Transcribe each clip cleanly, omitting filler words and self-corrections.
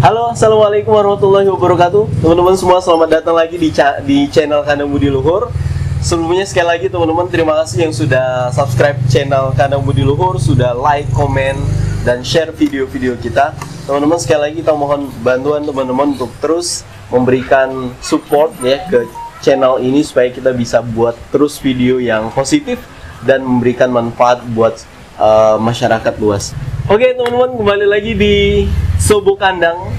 Halo, assalamualaikum warahmatullahi wabarakatuh. Teman-teman semua, selamat datang lagi di channel Kandang Budi Luhur. Sebelumnya sekali lagi teman-teman, terima kasih yang sudah subscribe channel Kandang Budi Luhur, sudah like, komen, dan share video-video kita. Teman-teman, sekali lagi kita mohon bantuan teman-teman untuk terus memberikan support ya ke channel ini supaya kita bisa buat terus video yang positif dan memberikan manfaat buat masyarakat luas. Oke teman-teman, kembali lagi di Sobo Kandang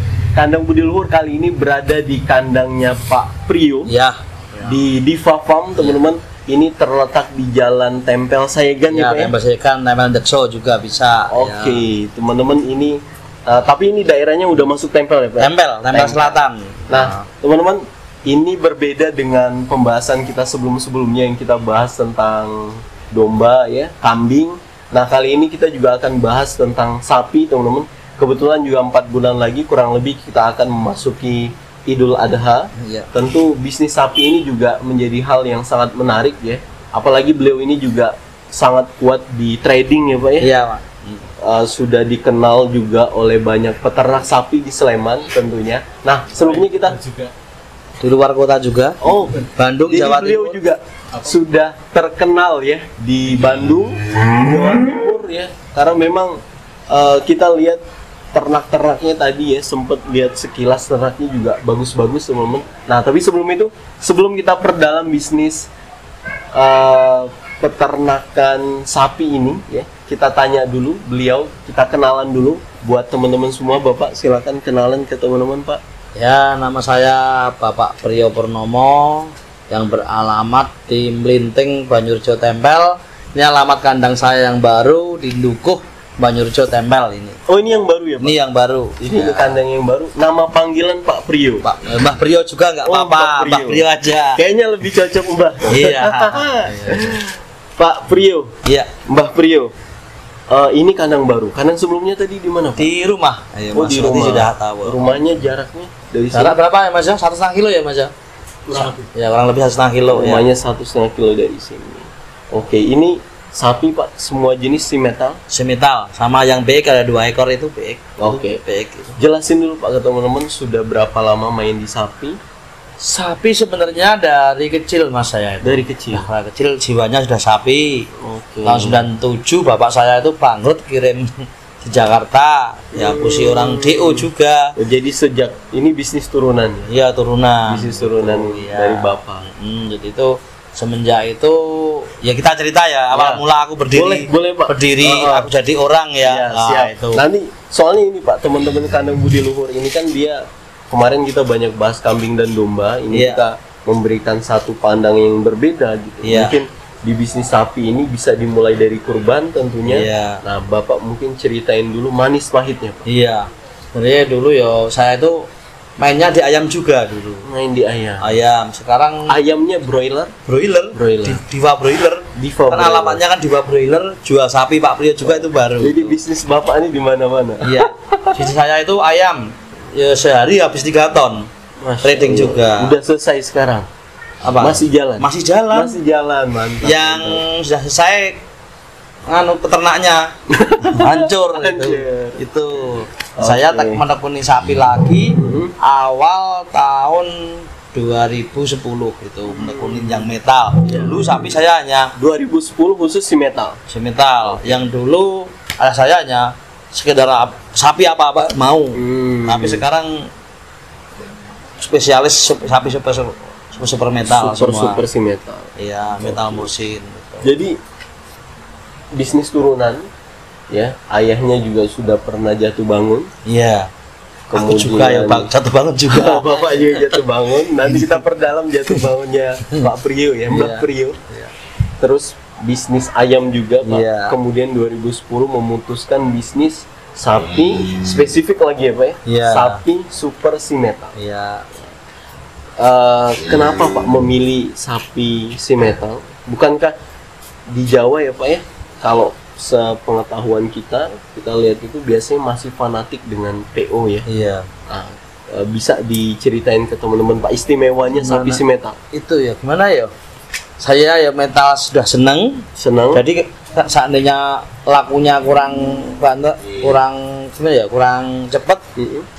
Budi Luhur. Kali ini berada di kandangnya Pak Priyo ya, di Diva Farm teman-teman. Ini terletak di Jalan Tempel Sayegan ya Pak ya? Tempel Sayegan, Tempel Dekso juga bisa. Oke, teman-teman ini tapi ini daerahnya udah masuk Tempel ya Pak? Tempel Selatan. Nah teman-teman, ini berbeda dengan pembahasan kita sebelum-sebelumnya yang kita bahas tentang domba ya, kambing. Nah kali ini kita juga akan bahas tentang sapi teman-teman. Kebetulan juga 4 bulan lagi kurang lebih kita akan memasuki Idul Adha. Ya. Tentu bisnis sapi ini juga menjadi hal yang sangat menarik ya. Apalagi beliau ini juga sangat kuat di trading ya Pak ya. Iya Pak. Sudah dikenal juga oleh banyak peternak sapi di Sleman tentunya. Nah sebelumnya kita Di luar kota juga. Oh, Bandung, jadi Jawa beliau Timur. juga sudah terkenal ya di Bandung, Jawa Timur ya. Karena memang kita lihat ternak-ternaknya tadi ya, sempat lihat sekilas ternaknya juga bagus-bagus teman-teman. Nah, tapi sebelum itu, sebelum kita perdalam bisnis peternakan sapi ini ya, kita tanya dulu beliau, kita kenalan dulu buat teman-teman semua. Bapak silakan kenalan ke teman-teman Pak. Ya, nama saya Bapak Priyo Purnomo yang beralamat di Mlinting, Banyurjo Tempel. Ini alamat kandang saya yang baru di Dukuh, Banyurjo Tempel ini. Oh, ini yang baru ya Pak? Ini yang baru. Ini Ya. kandang yang baru. Nama panggilan Pak Priyo. Mbah Priyo juga nggak apa-apa, Mbah Priyo aja. Kayaknya lebih cocok Mbah. Iya. Pak Priyo, Iya. Mbah Priyo. Ini kandang baru. Kandang sebelumnya tadi di mana Pak? Di rumah. Ayo, Oh, Mas, di berarti rumah. sudah tahu. Rumahnya jaraknya dari sini. Jarak berapa ya Mas? 1,5 kilo ya Mas? Kurang lebih 1,5 kilo ya. Rumahnya 1,5 kilo dari sini. Oke, ini sapi Pak, semua jenis simetal. Semetal sama yang bek ada 2 ekor itu bek. Oke. Bek. Jelasin dulu Pak ke teman-teman, sudah berapa lama main di sapi? Sapi sebenarnya dari kecil Mas saya itu. Dari kecil. Ya, dari kecil jiwanya sudah sapi. Oke. Tahun 97 bapak saya itu bangkrut kirim di Jakarta. Ya pusi orang DO juga. Jadi sejak ini bisnis turunan ya? Iya turunan. Bisnis turunan Iya. dari Bapak. Jadi itu semenjak itu ya kita cerita ya awal Ya. mula aku berdiri. Boleh, Pak. Berdiri aku jadi orang ya. Iya, Nah, siap. itu. Nanti soalnya ini Pak, teman-teman Kandang Budi Luhur ini kan dia kemarin kita banyak bahas kambing dan domba. Ini Iya. kita memberikan satu pandang yang berbeda gitu. Iya. Mungkin di bisnis sapi ini bisa dimulai dari kurban tentunya. Iya. Nah, Bapak mungkin ceritain dulu manis pahitnya Pak. Iya. Sebenarnya dulu ya saya itu mainnya di ayam juga dulu. Main di ayam. Ayam. Sekarang Ayamnya broiler. broiler. Broiler. Diva broiler. Diva Kan broiler. alamatnya kan Diva broiler, jual sapi Pak Priyo juga itu baru. Jadi bisnis Bapak ini di mana-mana. Iya. Bisnis saya itu ayam. Ya sehari habis 3 ton. Masya Trading Allah. juga. Udah selesai sekarang. Apa? Masih jalan. Masih jalan. Masih jalan, mantap. Yang sudah selesai peternaknya hancur itu. Hancur. Itu. Saya Oke. menekuni sapi lagi awal tahun 2010 itu menekuni yang metal. Dulu sapi saya hanya 2010 khusus si metal. semetal. Yang dulu saya hanya sekedar sapi apa-apa mau. Tapi sekarang spesialis sapi super metal semua. Super si metal. Iya, metal mesin gitu. Jadi bisnis turunan ya, ayahnya juga sudah pernah jatuh bangun. Iya. Aku juga ya Bang, jatuh banget juga. Bapak juga jatuh bangun. Nanti kita perdalam jatuh bangunnya Pak Priyo ya, Mbak Iya. Priyo. Iya. Terus bisnis ayam juga Pak. Iya. Kemudian 2010 memutuskan bisnis sapi spesifik lagi ya Pak ya. Iya. Sapi super si metal. Iya. Kenapa Pak memilih sapi si metal? Bukankah di Jawa ya Pak ya, kalau sepengetahuan kita lihat itu biasanya masih fanatik dengan PO ya. Iya. Nah, bisa diceritain ke teman-teman Pak istimewanya sapi Gimana? si metal? Itu ya gimana ya? saya ya mental sudah seneng. Jadi seandainya lakunya kurang gimana ya, kurang cepet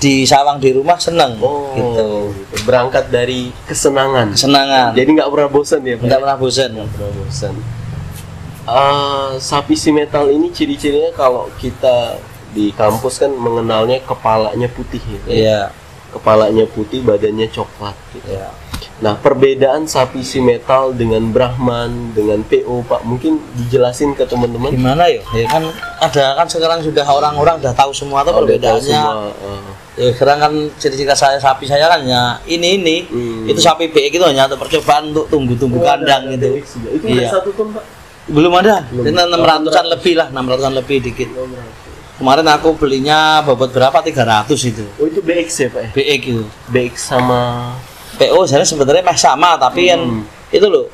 di sawang di rumah seneng gitu. Berangkat dari kesenangan. Jadi nggak pernah bosan ya Pak? Nggak pernah bosan. Sapi si metal ini ciri-cirinya kalau kita di kampus kan mengenalnya kepalanya putih ya. Iya. Kepalanya putih, badannya coklat gitu. Iya. Nah, perbedaan sapi si metal dengan Brahman, dengan PO, Pak, mungkin dijelasin ke teman-teman. Gimana ya? Ya kan ada kan sekarang sudah orang-orang udah tahu semua tuh perbedaannya. Ya sekarang kan ciri-ciri sapi saya kan ya ini. Itu sapi BX itu hanya untuk percobaan untuk tunggu kandang gitu. Itu udah 1 ton, Pak? Belum ada. 600-an lebih lah, 600-an lebih dikit. Kemarin aku belinya bobot berapa? 300 itu. Oh, itu BX ya, Pak? BX itu. BX sama PO sebenarnya sama tapi kan itu loh,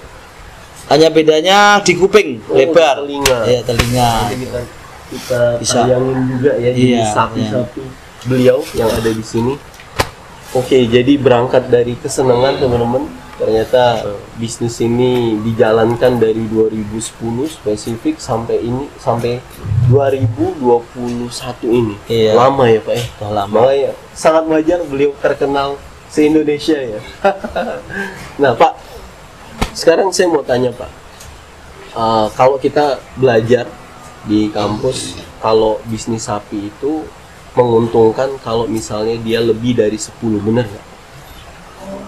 hanya bedanya di kuping lebar, telinga. Iya, telinga. Kita tayangin juga ya di sapi-sapi beliau yang ada di sini. Oke, jadi berangkat dari kesenangan teman-teman, ternyata bisnis ini dijalankan dari 2010 spesifik sampai 2021 ini. Iya. Lama ya Pak ya? Lama. Makanya sangat wajar beliau terkenal se-Indonesia ya. Nah Pak, sekarang saya mau tanya Pak, kalau kita belajar di kampus, kalau bisnis sapi itu menguntungkan kalau misalnya dia lebih dari 10, benar nggak?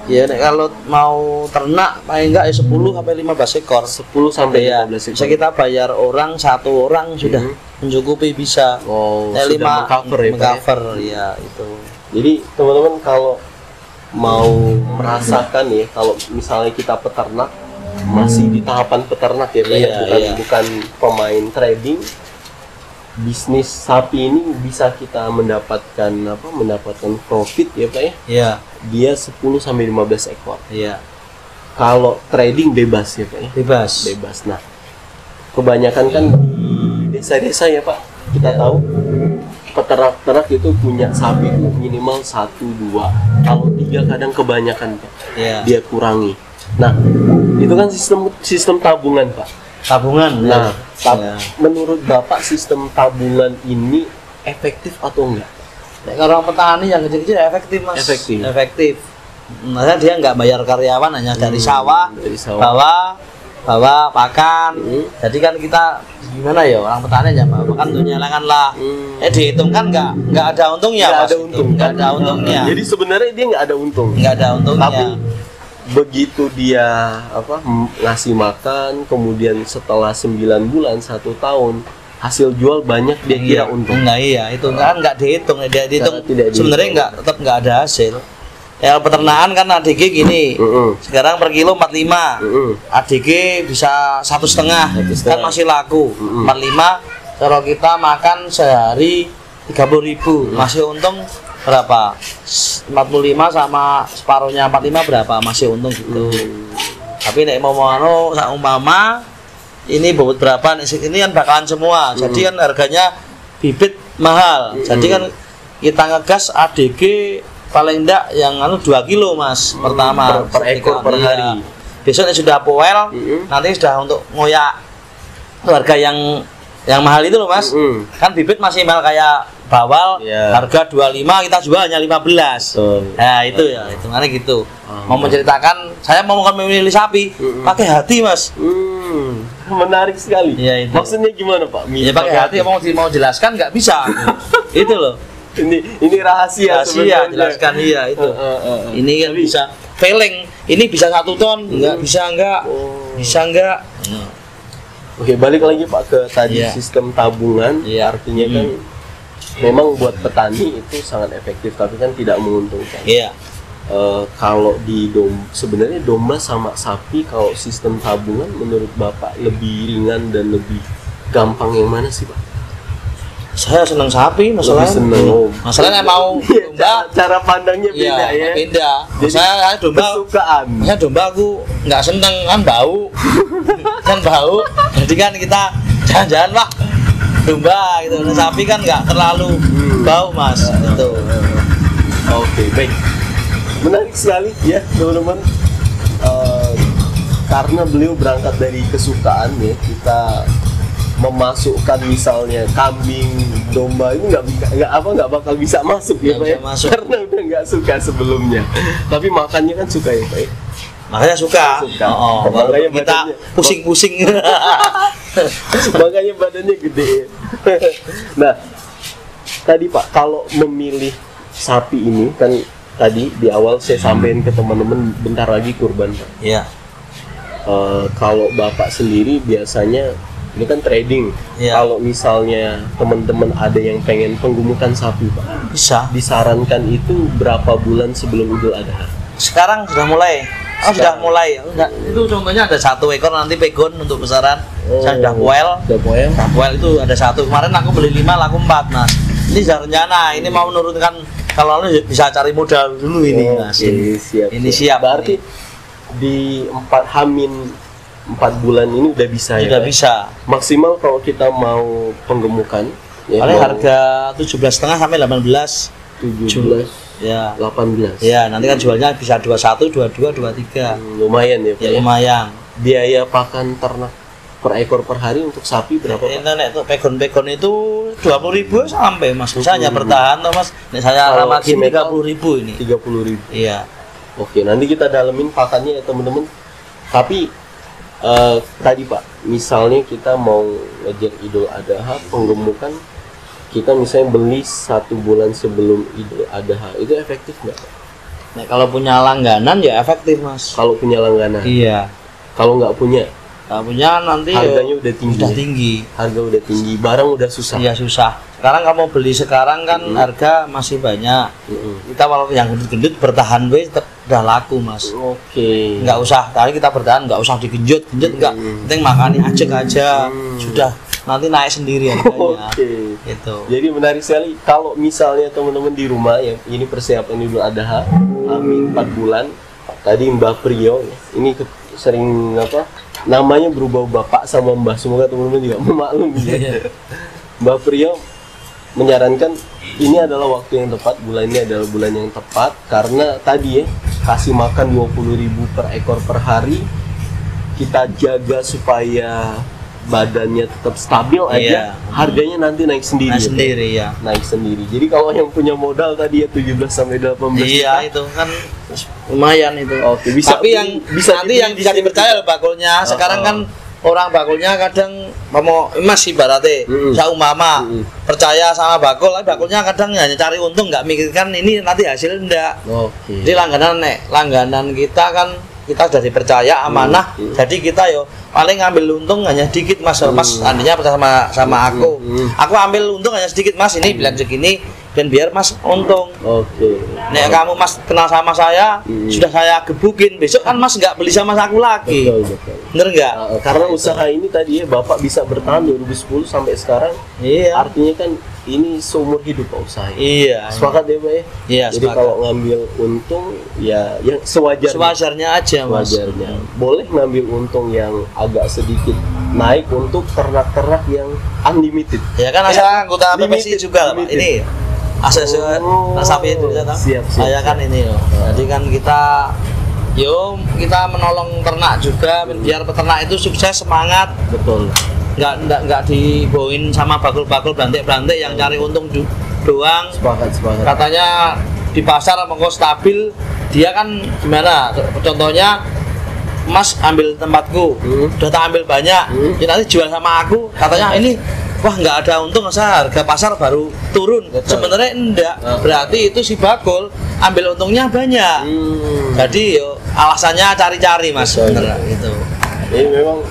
Ya, kalau mau ternak paling enggak ya 10 sampai 15 ekor. 10 sampai 15 ekor. Bisa kita bayar satu orang sudah mencukupi bisa. Sudah 5 mengcover ya itu. Jadi teman-teman kalau mau merasakan ya, kalau misalnya kita peternak, masih di tahapan peternak ya Pak, bukan pemain trading, bisnis sapi ini bisa kita mendapatkan profit ya Pak ya. Iya. Dia 10 sampai 15 ekor. Iya. Kalau trading bebas ya Pak ya. Bebas. Nah, kebanyakan kan di desa-desa ya Pak, kita tahu peternak itu punya sapi itu minimal 1-2, kalau 3 kadang kebanyakan Pak. Dia kurangi. Nah, itu kan sistem tabungan Pak. Nah, menurut Bapak sistem tabungan ini efektif atau enggak? Ya, kalau petani yang kecil-kecil efektif Mas. Efektif. Maksudnya dia nggak bayar karyawan, hanya dari sawah. Bawa pakan. Jadi kan kita gimana ya, orang petani aja makan untuk nyalakan lah. Dihitung kan nggak ada untungnya. Nggak ada untungnya. Jadi sebenarnya dia nggak ada untung. Nggak ada untungnya. Tapi begitu dia ngasih makan, kemudian setelah 9 bulan 1 tahun hasil jual banyak, dia kira untung. Itu kan nggak dihitung. Dia dihitung sebenarnya tetap nggak ada hasil. Ya peternakan kan ADG gini, sekarang per kilo 45, ADG bisa 1,5, kan masih laku. 45, kalau kita makan sehari 30.000, masih untung berapa? 45 sama separuhnya 45 berapa? Masih untung gitu. Tapi nek mau umpama ini bobot berapa? Ini kan bakalan semua. Jadi kan harganya bibit mahal. Jadi kan kita ngegas ADG paling enggak yang 2 kilo Mas pertama per ekor per hari. Besok sudah poel, nanti sudah untuk ngoyak harga yang mahal itu loh Mas. Kan bibit masih mahal kayak bawal, harga 25, kita jual hanya 15. Nah itu ya, hitungannya gitu. Mau menceritakan, saya mau memilih sapi, pakai hati Mas. Menarik sekali. Ya, itu. Maksudnya gimana Pak? Ya pakai hati, mau jelaskan nggak bisa. Itu loh. Ini rahasia jelaskan itu. Ini kan bisa feeling, ini bisa 1 ton, bisa enggak. Oke, balik lagi Pak ke tadi sistem tabungan. Artinya kan memang buat petani itu sangat efektif, tapi kan tidak menguntungkan. Kalau sebenarnya domba sama sapi, kalau sistem tabungan menurut Bapak lebih ringan dan lebih gampang yang mana sih Pak? Saya senang sapi, masalahnya mau domba, cara pandangnya beda ya. Beda. Saya domba kesukaan. Saya domba aku nggak seneng, kan bau. Jadi kan kita jalan-jalan Pak domba gitu. Sapi kan nggak terlalu bau Mas. Itu. Oke, baik. Menarik sekali ya teman-teman. karena beliau berangkat dari kesukaan ya, kita memasukkan misalnya kambing, domba ini nggak bakal bisa masuk ya Pak ya, karena udah nggak suka sebelumnya. Tapi makannya kan suka ya Pak ya? Makanya suka. Oh, makanya kita pusing-pusing. Makanya badannya gede. Nah, tadi Pak, kalau memilih sapi ini kan tadi di awal saya sampaikan ke teman-teman bentar lagi kurban Pak. Iya. Kalau Bapak sendiri biasanya ini kan trading. Iya. Kalau misalnya teman-teman ada yang pengen penggemukan sapi Pak, Bisa. disarankan itu berapa bulan sebelum Idul Adha? Sekarang sudah mulai. Sudah mulai. Itu contohnya ada 1 ekor nanti pegon untuk besaran. Saya sudah poel. Sudah poel itu ada 1. Kemarin aku beli 5, laku 4 Mas. Ini sudah rencana. Ini mau menurunkan, kalau bisa cari modal dulu ini Mas. Siap. Ini siap. Berarti di 4 bulan ini udah bisa ya? Sudah bisa. Maksimal kalau kita mau penggemukan ya, Paling harga 17,5 sampai 18. 17 Ya. 18. Ya, nanti kan jualnya bisa 21, 22, 23. Lumayan ya Pak. Ya lumayan. Biaya pakan ternak per ekor per hari untuk sapi berapa Pak? Internet tuh pegon-pegon itu 20.000 sampai Mas. Bisa hanya bertahan toh Mas. Nih saya Kalau ramatin simetal, 30.000 ini. 30.000. Iya. Oke, nanti kita dalemin pakannya ya teman-teman. Tapi tadi Pak, misalnya kita mau ngejar Idul Adha, penggemukan kita misalnya beli 1 bulan sebelum Idul Adha, itu efektif nggak Pak? Nah, kalau punya langganan ya efektif Mas. Kalau punya langganan? Iya. Kalau nggak punya? Kalau punya nanti Harganya udah tinggi. Udah tinggi. Harga udah tinggi, barang udah susah. Iya susah. Sekarang kamu beli sekarang kan harga masih banyak. Kita walaupun yang gendut-gendut bertahan udah laku Mas. Oke. Nggak usah, tadi kita bertahan nggak usah digenjot nggak. Penting makannya ajak aja. Sudah nanti naik sendiri harganya. Oke. Gitu. Jadi menarik sekali kalau misalnya teman-teman di rumah yang ini persiapan Idul Adha, amin 4 bulan. Tadi Mbak Priyo ini sering namanya berubah-ubah Pak sama Mbak, semoga teman-teman juga memaklumi ya. Mbak Priyo menyarankan ini adalah waktu yang tepat, bulan ini adalah bulan yang tepat karena tadi ya kasih makan 20.000 per ekor per hari, kita jaga supaya badannya tetap stabil aja, harganya nanti naik sendiri. Naik sendiri. Jadi kalau yang punya modal tadi ya 17 sampai 18 iya, itu kan lumayan itu. Oke, bisa. Tapi yang nanti yang bisa dipercaya loh bakulnya. Sekarang kan orang bakulnya kadang mau Mas ibaratnya saumpama percaya sama bakul, bakulnya kadang hanya cari untung, nggak mikirkan ini nanti hasil enggak. Oke. Jadi langganan kita kan kita sudah dipercaya amanah, jadi kita yo paling ngambil untung hanya sedikit Mas. Mas andainya percaya sama aku ambil untung hanya sedikit Mas, ini bilang segini dan biar Mas untung. Oke. Nek kamu Mas kenal sama saya, sudah saya gebukin, besok kan Mas nggak beli sama aku lagi. Betul. Bener nggak? Karena usaha ini tadi ya Bapak bisa bertahan 2010 sampai sekarang. Iya. Artinya kan ini seumur hidup Pak usaha. Iya. Sepakat ya Pak ya? Iya. Jadi kalau ngambil untung ya yang sewajarnya aja Mas. Sewajarnya. Boleh ngambil untung yang agak sedikit naik untuk ternak-ternak yang unlimited. Ya kan asal anggota PPSI juga Pak. Ini asal sapi Indonesia tahu. Siap. Saya kan ini loh. Jadi kan kita menolong ternak juga biar peternak itu sukses, semangat. Betul. Nggak dibawain sama bakul-bakul berantik-berantik yang cari untung doang. Sepakat. Katanya di pasar mongko stabil, dia kan gimana? Contohnya Mas ambil tempatku, udah tak ambil banyak, ya nanti jual sama aku, katanya ini wah nggak ada untung, saya harga pasar baru turun. Sebenarnya enggak, berarti itu si bakul ambil untungnya banyak. Jadi alasannya cari-cari Mas. Bener gitu. Jadi memang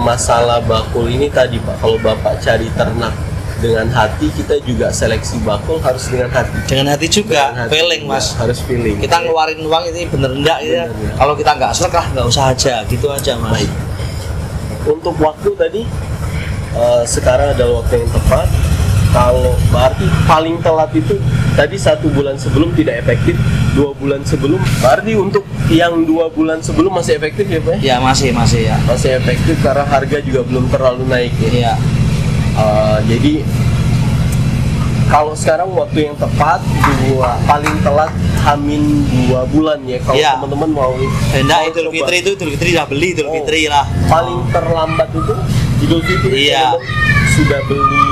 masalah bakul ini tadi Pak, kalau Bapak cari ternak dengan hati, kita juga seleksi bakul harus dengan hati. Dengan hati juga, feeling Mas. Harus feeling. Kita ngeluarin uang ini bener enggak ya? Kalau kita nggak serek nggak usah aja, gitu aja Mas. Baik. Untuk waktu tadi, sekarang adalah waktu yang tepat. Kalau berarti paling telat itu tadi 1 bulan sebelum tidak efektif, 2 bulan sebelum. Berarti untuk yang 2 bulan sebelum masih efektif ya Pak? Ya masih ya. Masih efektif karena harga juga belum terlalu naik ya. Iya. Jadi Kalau sekarang waktu yang tepat paling telat Hamin 2 bulan ya kalau Iya. teman-teman mau. Nah, mau Idul coba. Fitri itu Idul Fitri udah beli Idul Fitri lah. Paling terlambat itu Idul Fitri. Iya. Teman-teman sudah beli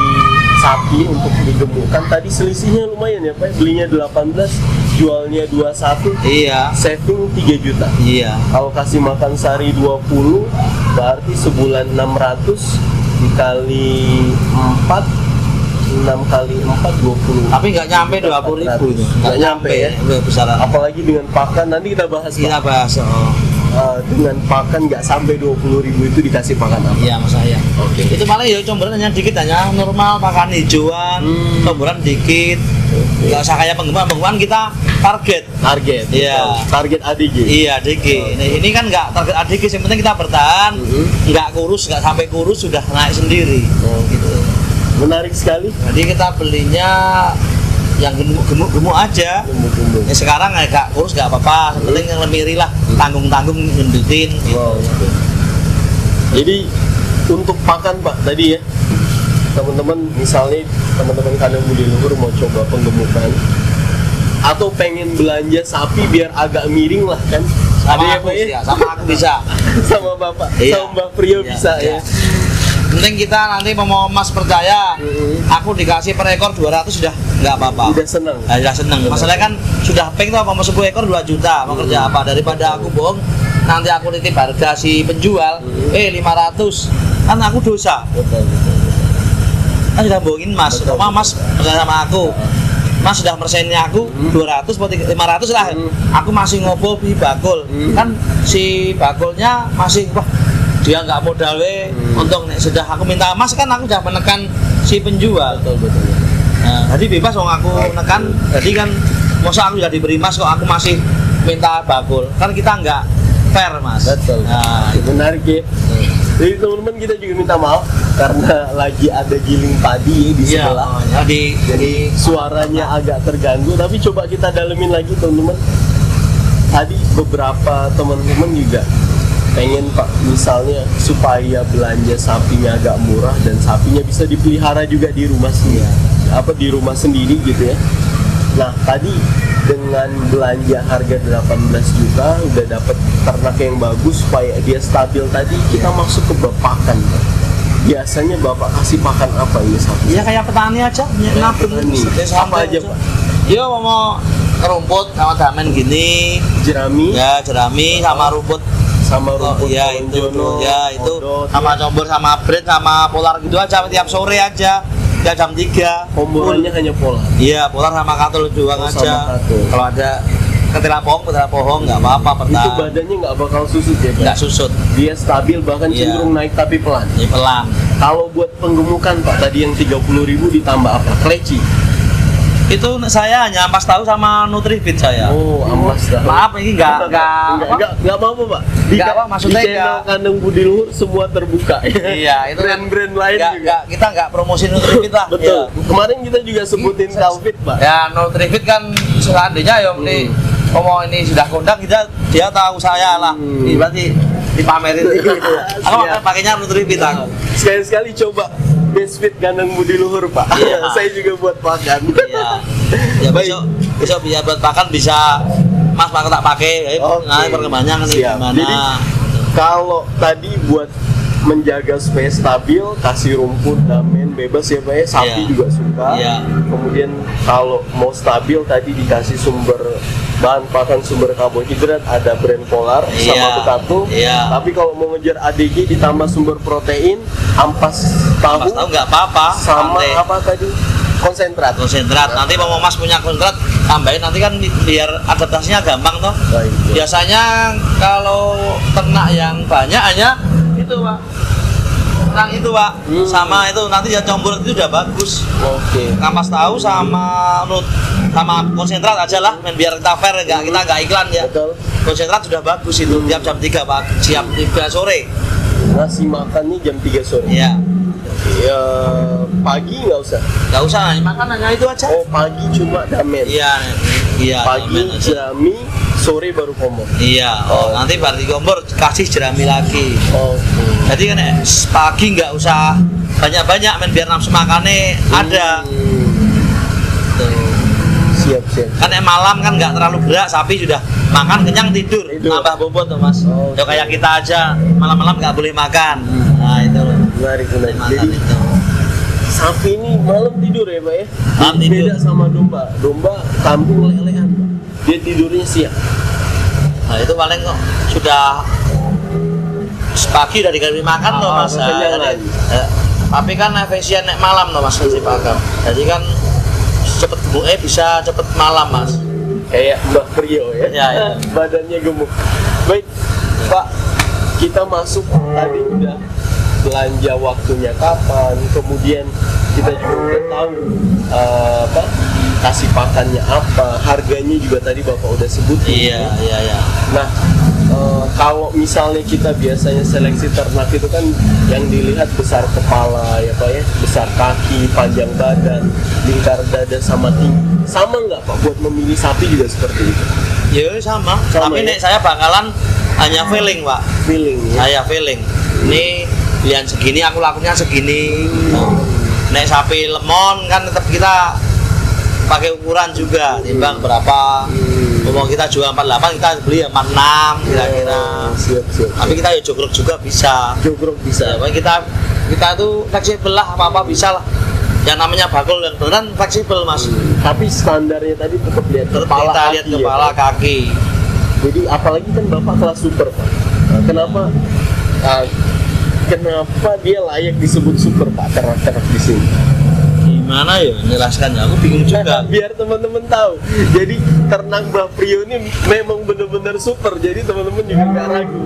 sapi untuk digemukkan. Tadi selisihnya lumayan ya Pak. Belinya 18, jualnya 21. Iya. Saving 3 juta. Iya. Kalau kasih makan sehari 20, berarti sebulan 600 dikali 4, 6 kali 4, 20. Tapi nggak nyampe 20.000 itu. Nggak nyampe ya. Besaran. Apalagi dengan pakan, nanti kita bahas Kita Pak. bahas. Oh. Dengan pakan nggak sampai 20.000 itu dikasih pakan apa? Iya mas saya. Oke. Itu malah ya comberan hanya dikit, hanya normal pakan hijauan, comberan dikit. Nggak usah kayak penggemar kita target. Target. Iya. betul. Target ADG. Iya DG. Ini kan nggak target ADG, yang penting kita bertahan, nggak kurus, nggak sampai kurus sudah naik sendiri. Oh, gitu. Menarik sekali. Jadi kita belinya yang gemuk-gemuk aja. Tumbuh-tumbuh. Ya sekarang agak kurus nggak apa-apa, yang penting yang lemiri lah, tanggung-tanggung ngendutin. Wow. Jadi untuk pakan Pak tadi ya, teman-teman misalnya teman-teman kandang budi luhur mau coba penggemukan atau pengen belanja sapi biar agak miring lah kan? Sama Ada ya aku Pak ya? sih, ya, sama aku bisa. Sama Bapak, Iya. sama Mbak Prio Iya, bisa iya. ya. Penting kita nanti mau Mas percaya, aku dikasih per ekor 200 sudah nggak apa-apa. Udah senang. Nah, sudah seneng. Masalahnya kan sudah peng tuh apa mau 10 ekor 2 juta mau kerja apa, daripada aku bohong nanti aku nitip harga si penjual 500 kan aku dosa. Betul. Kan sudah bohongin Mas, Betul, sama Mas percaya sama aku. Mas sudah persennya aku 200 atau 500 lah. Aku masih ngobrol di bakul. Kan si bakulnya masih wah dia nggak modal untung nek sudah aku minta Mas kan aku sudah menekan si penjual. Betul. Nah, jadi bebas dong aku menekan. Jadi kan masa aku sudah diberi Mas kok aku masih minta bakul. Kan kita nggak fair Mas. Betul. Nah, Menarik ya. Jadi teman-teman kita juga minta maaf karena lagi ada giling padi ya di iya. sebelah. Jadi Suaranya agak terganggu, tapi coba kita dalemin lagi teman-teman. Tadi beberapa teman-teman juga pengen Pak, misalnya supaya belanja sapinya agak murah dan sapinya bisa dipelihara juga di rumah sendiri, di rumah sendiri gitu ya. Nah tadi dengan belanja harga 18 juta udah dapat ternak yang bagus supaya dia stabil. Tadi kita masuk ke pakan Pak. Biasanya Bapak kasih pakan apa ini sapi? ya kayak petani aja, nabung Petani. Apa aja Pak? Iya mau rumput sama damen gini, Jerami, ya jerami sama rumput. sama rumput Ya itu, Bonjono, ya itu Odot, sama ya. combor sama bread sama polar gitu aja tiap sore aja. Ya jam 3. Komborannya hanya pola. Iya, polar sama katul doang Oh, aja. sama katul. Kalau ada ketela pohon nggak apa-apa Itu petang. badannya nggak bakal susut ya Pak? Nggak susut, Dia stabil bahkan Iya. cenderung naik tapi pelan. ini pelan. Kalau buat penggemukan Pak tadi yang 30.000 ditambah apa? Kleci. Itu saya hanya ampas tahu sama Nutrifit saya. Oh, ampas dah. Maaf ini nggak Nggak apa-apa Pak. Nggak apa, maksudnya di channel nggak- kandang budi luhur semua terbuka. Iya, itu kan brand-brand lain juga. kita nggak promosi Nutrifit lah. Betul. Iya. Kemarin kita juga sebutin Calvit Pak. Ya Nutrifit kan seandainya ya ini ngomong ini sudah kondang dia tahu saya lah. Ini berarti dipamerin. Aku Siap. pakainya Nutrifit aku. Sekali-sekali coba Best Fit kandang budi luhur Pak. Iya. Saya juga buat makan. Iya. Ya Baik. besok bisa buat makan bisa Mas pakai tak pakai. Oke. Nah, perkembangannya kan Siap. gimana? Jadi, kalau tadi buat menjaga supaya stabil, kasih rumput, damen, bebas ya Pak ya. Sapi Iya. juga suka. Iya. Kemudian kalau mau stabil tadi dikasih sumber bahan pakan sumber karbohidrat, ada brand Polar sama Iya. Bekatu. Iya. Tapi kalau mau ngejar ADG ditambah sumber protein, ampas tahu, Mas tahu nggak apa-apa. sama Santai. apa tadi? Konsentrat. Konsentrat. Nanti mau Mas punya konsentrat tambahin nanti kan biar adaptasinya gampang toh. Baik. Biasanya kalau ternak yang banyak hanya itu Pak. Ternak itu Pak. Sama itu nanti ya combor itu udah bagus. Oke. Kampas tahu sama sama konsentrat aja lah, biar kita fair kita nggak iklan ya. Betul. Konsentrat sudah bagus itu tiap jam 3 Pak, siap 3 sore. Ngasih makan nih jam 3 sore. Iya. Ya, pagi nggak usah. Nggak usah makan hanya itu aja. Oh, pagi cuma damen. Iya. Iya. Pagi damen aja. jerami, sore baru komor. Iya. Oh, nanti baru dikompor kasih jerami lagi. Oke. Jadi kan pagi nggak usah banyak-banyak biar nafsu makannya ada. Siap. Kan malam kan nggak terlalu gerak, sapi sudah makan kenyang tidur. Tambah bobot tuh mas. Oh, ya kayak kita aja malam-malam nggak boleh makan. Nah itu loh. Menarik. Jadi Jadi sapi ini malam tidur ya Pak ya? Malam tidur. Beda sama domba. Domba kampung lelehan, Pak. Dia tidurnya siang. Nah itu paling kok sudah pagi udah dikasih makan tuh mas. Kekenyangan. Tapi kan efisien nek malam tuh mas si pagam. Jadi kan cepet bisa cepet malam mas. Kayak Mbak Prio ya. Ya. Badannya gemuk. Baik Pak, kita masuk tadi udah belanja waktunya kapan, kemudian kita juga udah tahu kasih pakannya apa, harganya juga tadi Bapak udah sebut. Iya. Nah, kalau misalnya kita biasanya seleksi ternak itu kan yang dilihat besar kepala ya Pak ya, besar kaki, panjang badan, lingkar dada sama tinggi. Sama nggak Pak buat memilih sapi juga seperti itu? Ya sama. Tapi ya? nek saya bakalan hanya feeling Pak. Feeling ya? Saya feeling. Ini pilihan segini aku lakunya segini. Nek sapi lemon kan tetap kita pakai ukuran juga, timbang berapa. Kalau kita jual 48, kita beli 46 kira-kira. Siap. Tapi kita ya jogrok juga bisa. Jogrok bisa. Ya, kita tuh fleksibel lah, apa-apa bisa lah. Yang namanya bakul yang beneran fleksibel mas. Tapi standarnya tadi tetap lihat Tetap kepala, kita lihat kaki, kepala, ya, kaki. Jadi apalagi kan Bapak kelas super Pak. Kenapa dia layak disebut super Pak ternak-ternak di sini? Gimana ya menjelaskannya? Aku bingung juga. Biar teman-teman tahu. Jadi ternak Mbak Prio ini memang benar-benar super. Jadi teman-teman juga nggak ragu.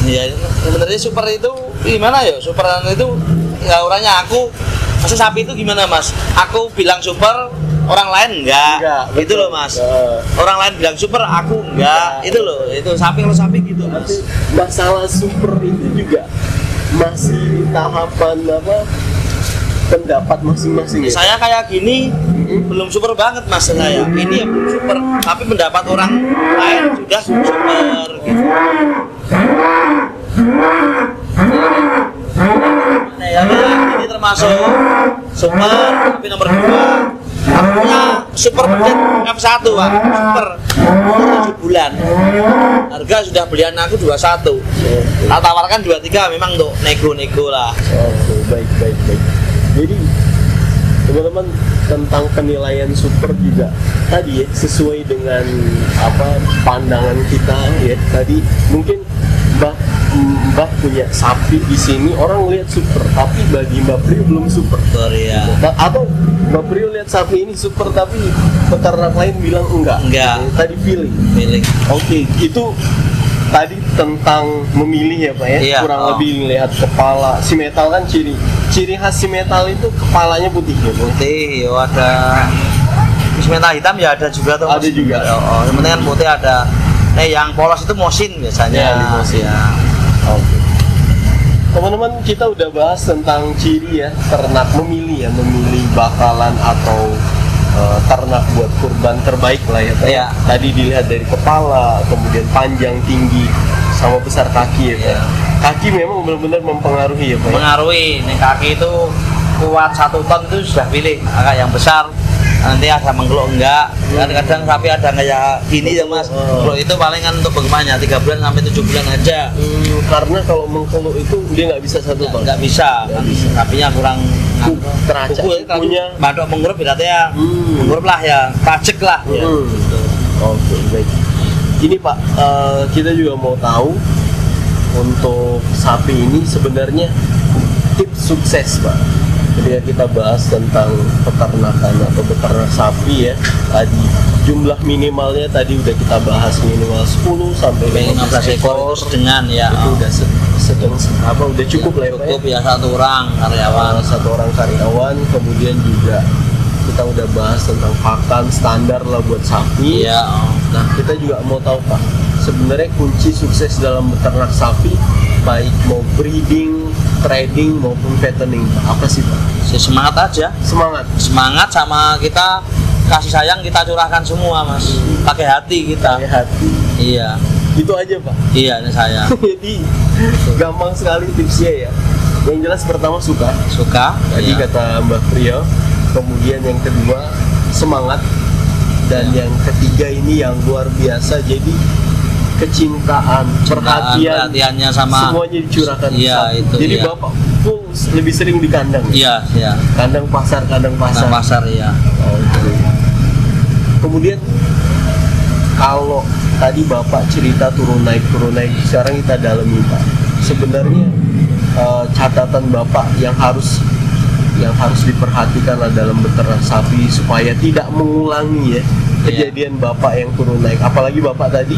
Iya, sebenarnya super itu gimana ya? Superan itu ya orangnya aku. Masa sapi itu gimana mas? Aku bilang super, orang lain enggak. Gitu loh mas. Orang lain bilang super, aku enggak. Itu loh. Itu sapi kalau sapi gitu mas. Masalah super itu juga masih di tahapan pendapat masing-masing ya? Saya kayak gini belum super banget mas saya. Ini ya belum super, tapi pendapat orang lain sudah super gitu. Nah, ya, ini termasuk super, tapi nomor 2 aku punya super budget F1 Pak, super 7 bulan. Harga sudah belian aku 21. Tak tawarkan 23 memang untuk nego-nego lah. Oke, baik. Jadi teman-teman tentang penilaian super juga tadi ya sesuai dengan pandangan kita ya tadi mungkin Mbak punya sapi di sini orang lihat super tapi bagi Mbak Prio belum super. Ya. Atau Mbak Prio lihat sapi ini super tapi peternak lain bilang enggak. Tadi feeling. Oke, itu tadi tentang memilih ya Pak ya. Iya, kurang lebih lihat kepala si metal kan ciri khas si metal itu kepalanya putih ya. Putih, ya ada si metal hitam ya ada juga tuh. Ada juga. Yang penting kan putih ada. Yang polos itu mosin biasanya. Ya, limosin. Ya. Oke. Teman-teman kita udah bahas tentang ciri ya ternak memilih bakalan atau ternak buat kurban terbaik lah ya Pak. Iya. Tadi dilihat dari kepala, kemudian panjang, tinggi, sama besar kaki ya Pak. Iya. Kaki memang benar-benar mempengaruhi ya Pak. Mengaruhi, nih kaki itu kuat 1 ton itu sudah pilih agak yang besar. Nanti ada mengkeluk enggak, kadang sapi ada kayak gini ya mas. Kalau itu palingan untuk bagaimana 3 bulan sampai 7 bulan aja. Karena kalau mengkeluk itu dia nggak bisa 1 ton. Nggak bisa, kan sapinya kurang teracak punya. Bandok mengurup berarti ya mengurup lah ya, pajek lah. Ya. Oke, baik. Ini Pak, kita juga mau tahu untuk sapi ini sebenarnya tips sukses Pak. Ketika kita bahas tentang peternakan atau beternak sapi ya, tadi jumlah minimalnya tadi udah kita bahas minimal 10 sampai 15 ekor dengan ya. Itu udah udah cukup lah ya Pak. Cukup ya 1 orang karyawan. 1 orang karyawan, kemudian juga kita udah bahas tentang pakan standar lah buat sapi. Iya. Nah, kita juga mau tahu Pak, sebenarnya kunci sukses dalam beternak sapi baik mau breeding, trading maupun fattening apa sih Pak? Semangat aja. Semangat sama kita kasih sayang kita curahkan semua mas. Pakai hati kita. Pakai hati. Iya. Itu aja Pak. Iya ini saya. Jadi gampang sekali tipsnya ya. Yang jelas pertama suka. Suka. Tadi iya. Kata Mbak Prio. Kemudian yang kedua semangat. dan yang ketiga ini yang luar biasa, jadi kecintaan, perhatiannya sama semuanya dicurahkan ke iya, sapi. itu, Jadi iya. bapak full lebih sering di kandang. Iya, iya. Kandang pasar ya. Oke. Kemudian kalau tadi bapak cerita turun naik, sekarang kita dalami Pak. Sebenarnya catatan bapak yang harus diperhatikan lah dalam beternak sapi supaya tidak mengulangi ya kejadian bapak yang turun naik. Apalagi bapak tadi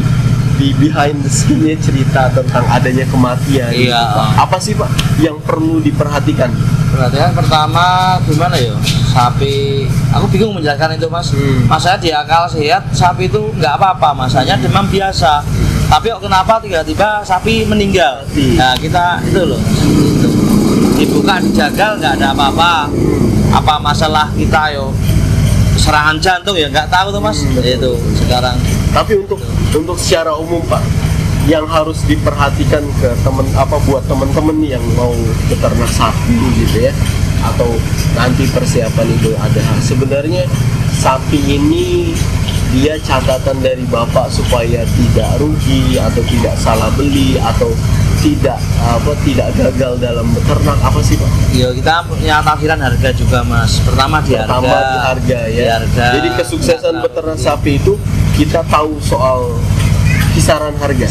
di behind the scene-nya cerita tentang adanya kematian. Iya. Gitu, Pak. Apa sih Pak yang perlu diperhatikan? Perhatian pertama gimana ya? Sapi, aku bingung menjelaskan itu Mas. Masanya di akal sehat sapi itu nggak apa-apa, masanya demam biasa. Tapi kok kenapa tiba-tiba sapi meninggal? Nah kita itu loh. Itu. Dibuka dijagal nggak ada apa-apa. Apa masalah kita yo? Serangan jantung ya nggak tahu tuh Mas. Itu sekarang. Tapi untuk secara umum Pak, yang harus diperhatikan ke buat teman-teman yang mau beternak sapi gitu ya, atau nanti persiapan itu ada. Sebenarnya sapi ini dia catatan dari bapak supaya tidak rugi atau tidak salah beli atau tidak gagal dalam beternak, apa sih Pak? Iya, kita punya tafsiran harga juga Mas. Pertama di harga ya. Di harga. Jadi kesuksesan beternak sapi itu kita tahu soal kisaran harga.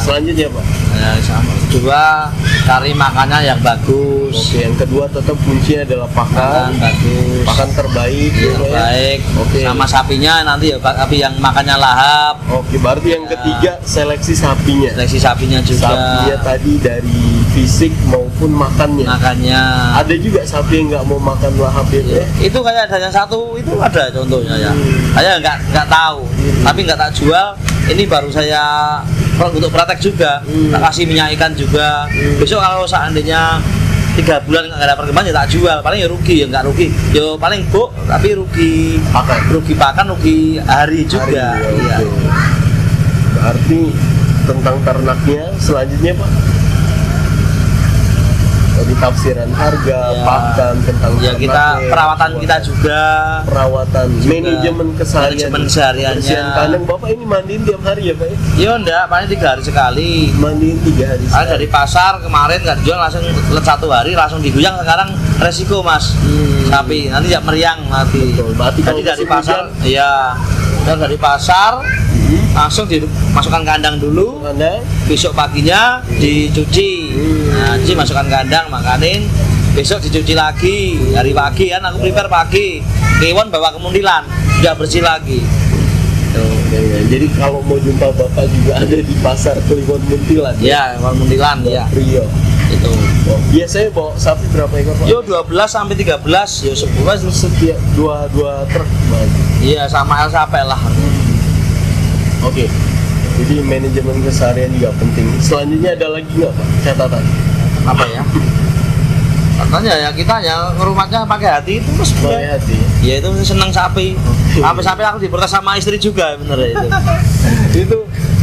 Selanjutnya Pak. Ya, sama. Kedua, cari makannya yang bagus. Oke, yang kedua tetap kuncinya adalah pakan bagus. Pakan terbaik. Terbaik. Oke. Sama sapinya nanti ya sapi yang makannya lahap. Oke, berarti yang ketiga seleksi sapinya. Seleksi sapinya juga. Sapinya tadi dari fisik maupun makannya. Ada juga sapi yang nggak mau makan lahap ya. Itu kayak ada yang satu itu ada contohnya ya. Saya nggak tahu, tapi nggak tak jual. Ini baru saya untuk praktek juga, tak kasih minyak ikan juga. Besok kalau seandainya 3 bulan nggak ada perkembangan ya tak jual, paling ya rugi, ya nggak rugi, ya paling buk tapi rugi pakan, rugi hari juga. Iya. Berarti tentang ternaknya selanjutnya Pak, tadi tafsiran harga, pakan, tentang kita perawatan kita juga, manajemen kesehariannya. Kandang Bapak ini mandiin tiap hari ya Pak ya? Iya enggak, paling 3 hari sekali. Mandiin 3 hari sekali. Dari pasar kemarin nggak dijual, langsung 1 hari langsung diguyang. Sekarang resiko Mas, sapi nanti tidak meriang nanti. Betul. Berarti tadi dari pasar, iya, dan dari pasar langsung dimasukkan kandang dulu. Besok paginya dicuci. Nah, jadi masukkan kandang, makanin. Besok dicuci lagi hari pagi kan, aku prepare pagi. Kliwon bawa ke muntilan, tidak bersih lagi. Jadi kalau mau jumpa Bapak juga ada di pasar Kliwon Muntilan. Iya, Kliwon Muntilan ya. Rio. Itu. Biasanya bawa sapi berapa ekor Pak? Yo 12 sampai 13, yo 10 setiap 2 truk. Iya, sama El sampai lah. Oke. Jadi manajemen keseharian juga penting. Selanjutnya ada lagi nggak Pak catatan? Apa ya? Katanya ya kita ya rumahnya pakai hati itu terus pakai hati. Ya itu seneng sapi. Sampai aku diprotes sama istri juga bener itu. Itu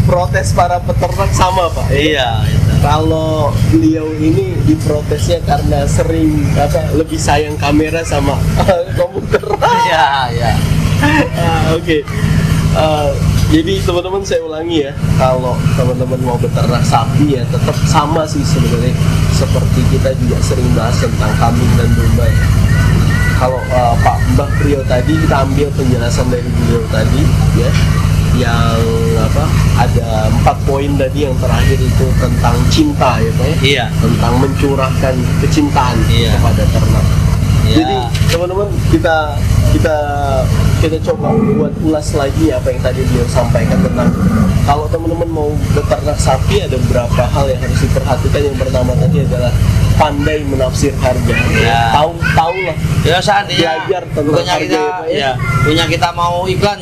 protes para peternak sama Pak. Iya. Itu. Kalau beliau ini diprotesnya karena sering lebih sayang kamera sama komputer. Iya, iya. Oke. Jadi teman-teman saya ulangi ya, kalau teman-teman mau beternak sapi ya tetap sama sih sebenarnya seperti kita juga sering bahas tentang kambing dan domba ya. Kalau Pak Mbah Priyo tadi kita ambil penjelasan dari beliau tadi ya, yang ada 4 poin tadi, yang terakhir itu tentang cinta ya Pak ya. Iya. Tentang mencurahkan kecintaan kepada ternak. Iya. Jadi teman-teman kita coba buat ulas lagi apa yang tadi beliau sampaikan tentang kalau teman-teman mau beternak sapi ada beberapa hal yang harus diperhatikan. Yang pertama tadi adalah pandai menafsir harga. Ya. Tahu lah. Ya seandainya belajar tentang harga punya kita mau iklan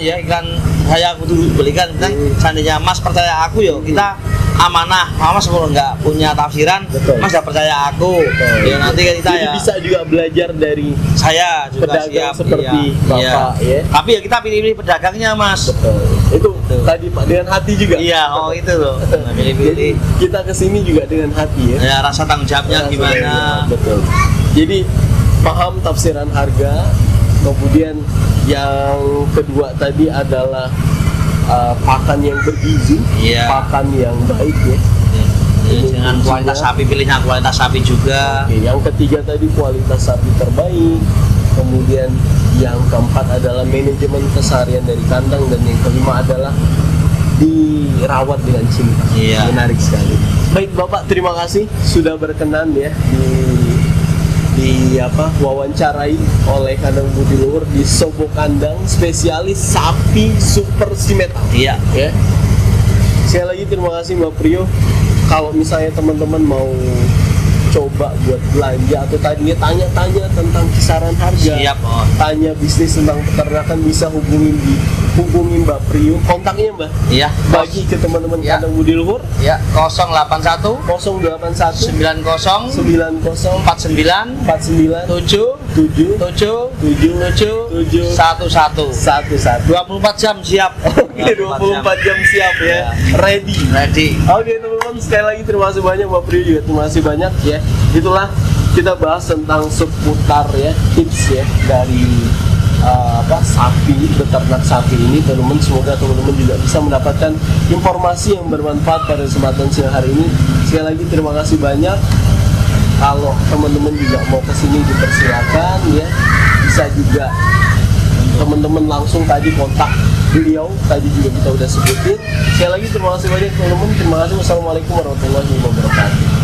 saya kudu belikan. Seandainya Mas percaya aku kita amanah, Mas kalau nggak punya tafsiran, Mas nggak percaya aku. Ya nanti kita jadi bisa juga belajar dari saya juga pedagang seperti Bapak ya. Tapi ya kita pilih-pilih pedagangnya Mas. Betul. Itu tadi Pak dengan hati juga. Iya, itu loh. Pilih-pilih. Kita kesini juga dengan hati ya. Ya rasa tanggung jawabnya gimana. Betul. Jadi paham tafsiran harga, Kemudian yang kedua tadi adalah pakan yang bergizi, Iya. pakan yang baik ya. Dengan kualitas sapi, pilihnya kualitas sapi juga. Oke, yang ketiga tadi kualitas sapi terbaik. Kemudian yang keempat adalah manajemen keseharian dari kandang, dan yang kelima adalah dirawat dengan cinta. Iya. Menarik sekali. Baik Bapak, terima kasih sudah berkenan ya wawancarai oleh Kandang Budi Luhur di Sobo Kandang, spesialis sapi super simetal. Iya. Ya. Sekali lagi terima kasih Mbak Prio. Kalau misalnya teman-teman mau coba buat belanja atau tadinya tanya-tanya tentang kisaran harga, Siap, Om. tanya bisnis tentang peternakan, bisa hubungin Mbak Prio. Kontaknya Mbak Iya. bagi ke teman-teman Ya. Kandang Budi Luhur Ya, 081 081 90 90 49 49 7 7 7 7 7 11 11. 24 jam siap. Oke, 24 jam siap ya. Ready. Ready. Oke teman-teman, sekali lagi terima kasih banyak Mbak Prio, juga terima kasih banyak ya. Itulah kita bahas tentang seputar ya tips ya dari sapi, beternak sapi ini teman-teman. Semoga teman-teman juga bisa mendapatkan informasi yang bermanfaat pada kesempatan siang hari ini. Sekali lagi terima kasih banyak. Kalau teman-teman juga mau kesini dipersilakan ya, bisa juga teman-teman langsung tadi kontak beliau, tadi juga kita udah sebutin. Sekali lagi terima kasih banyak teman-teman. Terima kasih. Wassalamualaikum warahmatullahi wabarakatuh.